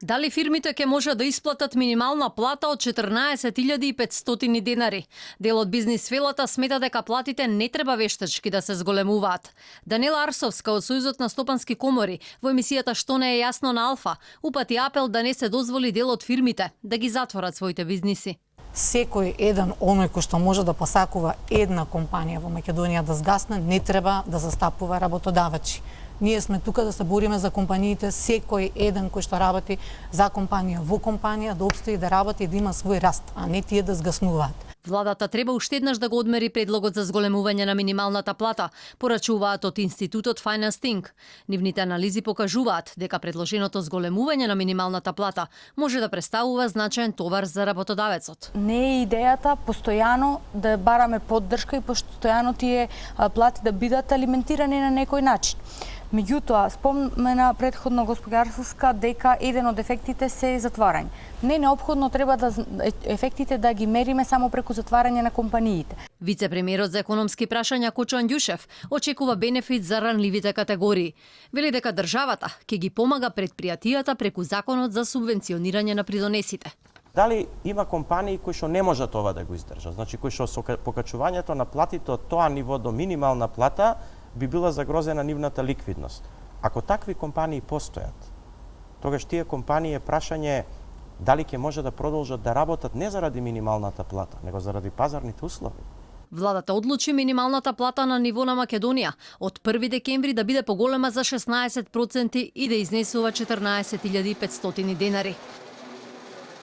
Дали фирмите ќе може да исплатат минимална плата од 14.500 денари? Дел од бизнис фелата смета дека платите не треба вештачки да се зголемуваат. Данела Арсовска од Сојузот на стопански комори во емисијата Што не е јасно на Алфа упати апел да не се дозволи дел од фирмите да ги затворат своите бизниси. Секој еден оној кој што може да посакува една компанија во Македонија да згасне, не треба да застапува работодавачи. Ние сме тука да се бориме за компаниите, секој еден кој што работи за компанија во компанија да обстои, да работи и да има свој раст, а не тие да згаснуваат. Владата треба уште еднаш да го одмери предлогот за зголемување на минималната плата, порачуваат од Институтот Finance Think. Нивните анализи покажуваат дека предложеното зголемување на минималната плата може да представува значаен товар за работодавецот. Не е идејата постојано да бараме поддршка и постојано тие плати да бидат алиментирани на некој начин. Меѓутоа, спомена предходно госпоѓа Арсовска дека еден од ефектите се затварање. Не неопходно треба да ефектите да ги мериме само преку затварање на компаниите. Вице-премиерот за економски прашања Кочо Андјушев очекува бенефит за ранливите категории. Вели дека државата ќе ги помага предпријатијата преку законот за субвенционирање на придонесите. Дали има компании кои што не можат ова да го издржат? Значи кои што со покачувањето на платите од тоа ниво до минимална плата би била загрозена нивната ликвидност. Ако такви компании постојат, тогаш тие компании е прашање дали ќе може да продолжат да работат не заради минималната плата, него заради пазарните услови. Владата одлучи минималната плата на ниво на Македонија од 1 декември да биде поголема за 16% и да изнесува 14.500 денари.